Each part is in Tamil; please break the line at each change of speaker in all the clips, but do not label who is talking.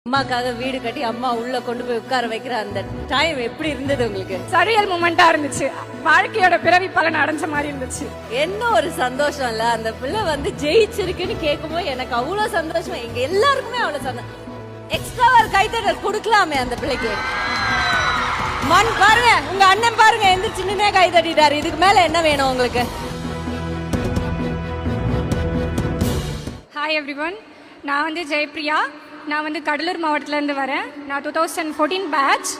அம்மாக்காக வீடு கட்டி அம்மா உள்ள கொண்டு போய் உட்கார வைக்கிற அந்த டைம் எப்படி இருந்தது உங்களுக்கு?
சரியல் மூமெண்டா இருந்துச்சு. வாழ்க்கையோட பிறவி பலன் அடைஞ்ச மாதிரி இருந்துச்சு.
என்ன ஒரு சந்தோஷம் இல்ல, அந்த பிள்ளை வந்து ஜெயிச்சிருக்குன்னு கேட்கும்போது எனக்கு அவ்வளவு சந்தோஷம். எங்க எல்லாருக்குமே அவ்வளவு சந்தோஷம். எக்ஸ்ட்ரா ஒரு கைத்தட்டல் கொடுக்கலாமே அந்த பிள்ளைக்கு. மண் பாருங்க, உங்க அண்ணன் பாருங்க எந்த சின்னமே கை தட்டிட்டாரு. இதுக்கு மேல என்ன வேணும் உங்களுக்கு?
ஹாய் எவ்ரிவன், நான் வந்து ஜெயப்ரியா. நான் வந்து கடலூர் மாவட்டத்திலேருந்து வரேன். நான் 2014 பேட்ச்.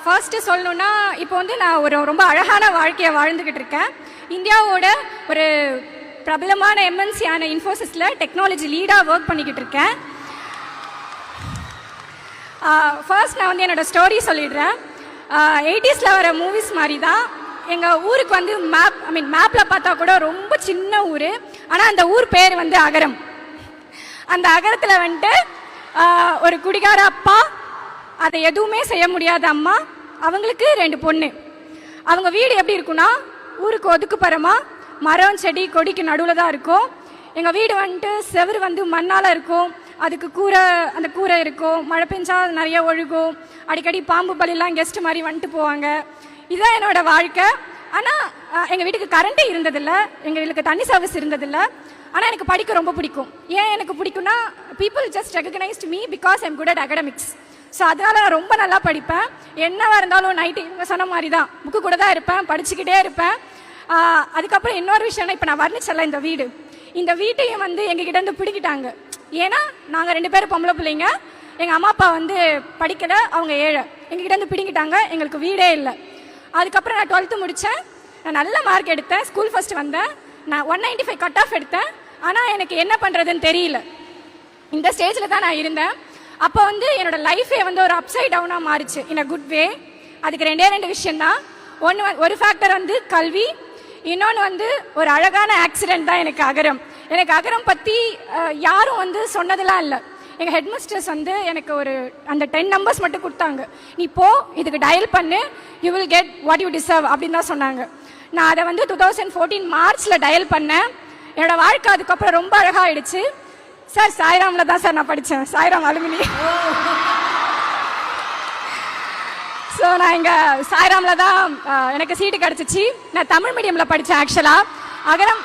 ஃபர்ஸ்ட்டு சொல்லணுன்னா, இப்போ வந்து நான் ரொம்ப அழகான வாழ்க்கையை வாழ்ந்துக்கிட்டு இருக்கேன். இந்தியாவோட ஒரு பிரபலமான எம்என்சியான இன்ஃபோசிஸில் டெக்னாலஜி லீடாக ஒர்க் பண்ணிக்கிட்டு இருக்கேன். ஃபர்ஸ்ட் நான் வந்து என்னோடய ஸ்டோரி சொல்லிடுறேன். 80s வர மூவிஸ் மாதிரி தான். எங்கள் ஊருக்கு வந்து மேப்பில் பார்த்தா கூட ரொம்ப சின்ன ஊர். ஆனால் அந்த ஊர் பேர் வந்து அகரம். அந்த அகரத்தில் வந்துட்டு ஒரு குடிகார அப்பா, அதை எதுவுமே செய்ய முடியாத அம்மா, அவங்களுக்கு 2 பொண்ணு. அவங்க வீடு எப்படி இருக்குன்னா, ஊருக்கு ஒதுக்குப்புறமா மரம் செடி கொடிக்கு நடுவில் தான் இருக்கும். எங்கள் வீடு வந்துட்டு செவரு வந்து மண்ணால் இருக்கும். அதுக்கு அந்த கூரை இருக்கும். மழை பெஞ்சா நிறைய ஒழுகும். அடிக்கடி பாம்பு பலிலாம் கெஸ்ட் மாதிரி வந்துட்டு போவாங்க. இதுதான் என்னோட வாழ்க்கை. ஆனால் எங்கள் வீட்டுக்கு கரண்ட்டே இருந்ததில்லை, எங்கள் வீட்டுக்கு தண்ணி சர்வீஸ் இருந்ததில்லை. ஆனால் எனக்கு படிக்க ரொம்ப பிடிக்கும். ஏன் எனக்கு பிடிக்கும்னா, people just recognised me because I'm good at academics. So அதனால் நான் ரொம்ப நல்லா படிப்பேன். என்னவாக இருந்தாலும் நைட்டு இவங்க சொன்ன மாதிரி தான் புக்கு கூட தான் இருப்பேன், படிச்சுக்கிட்டே இருப்பேன். அதுக்கப்புறம் இன்னொரு விஷயம்னா, இப்போ நான் வர்ணிச்சல இந்த வீட்டையும் வந்து எங்ககிட்டேருந்து பிடிக்கிட்டாங்க. ஏன்னா நாங்கள் 2 பேரும் பொம்பளை பிள்ளைங்க. எங்கள் அம்மா அப்பா வந்து படிக்கலை, அவங்க ஏழை. எங்ககிட்டேருந்து பிடிக்கிட்டாங்க, எங்களுக்கு வீடே இல்லை. அதுக்கப்புறம் நான் 12th முடித்தேன். நான் நல்ல மார்க் எடுத்தேன், ஸ்கூல் ஃபஸ்ட் வந்தேன். நான் 195 கட் ஆஃப் எடுத்தேன். ஆனால் எனக்கு என்ன பண்ணுறதுன்னு தெரியல. இந்த ஸ்டேஜில் தான் நான் இருந்தேன். அப்போ வந்து என்னோடய லைஃபே வந்து ஒரு அப்சைட் டவுனாக மாறிச்சு, இன் அ குட் வே. அதுக்கு 2 விஷயந்தான். ஒரு ஃபேக்டர் வந்து கல்வி, இன்னொன்று வந்து ஒரு அழகான ஆக்சிடெண்ட் தான் எனக்கு அகரம். எனக்கு அகரம் பற்றி யாரும் வந்து சொன்னதெல்லாம் இல்லை. எங்கள் ஹெட்மிஸ்டர்ஸ் வந்து எனக்கு அந்த 10 நம்பர்ஸ் மட்டும் கொடுத்தாங்க. நீ போ, இதுக்கு டயல் பண்ணு, you will get what you deserve அப்படின்னு தான் சொன்னாங்க. நான் அதை வந்து 2014 மார்ச்சில் டயல் பண்ணேன். என்னோடய வாழ்க்கை அதுக்கப்புறம் ரொம்ப அழகாகிடுச்சு. சார், சாய்ராமில் தான் சார் நான் படித்தேன், சாய்ராம் அலுமினி. ஸோ நான் இங்கே சாய்ராமில் தான் எனக்கு சீட்டு கிடச்சிச்சு. நான் தமிழ் மீடியமில் படித்தேன். ஆக்சுவலாக அகரம்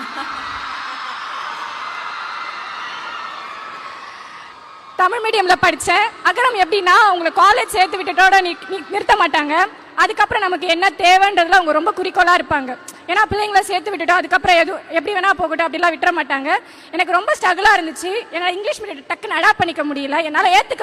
தமிழ் மீடியமில் படித்தேன். அகரம் எப்படின்னா, உங்களை காலேஜ் சேர்த்து விட்டுட்டோட நிறுத்த மாட்டாங்க. அதுக்கப்புறம் நமக்கு என்ன தேவைன்றதுல அவங்க ரொம்ப குறிக்கோளாக இருப்பாங்க. ஏன்னா பிள்ளைங்களை சேர்த்து விட்டுட்டோம், அதுக்கப்புறம் எப்படி வேணா போகட்டும் அப்படிலாம் விட்டுற மாட்டாங்க. எனக்கு ரொம்ப ஸ்ட்ரகிளாக இருந்துச்சு. என்னால் இங்கிலீஷ் மீடியம் டக்குன்னு அடாப்ட் பண்ணிக்க முடியல, என்னால் ஏற்றுக்க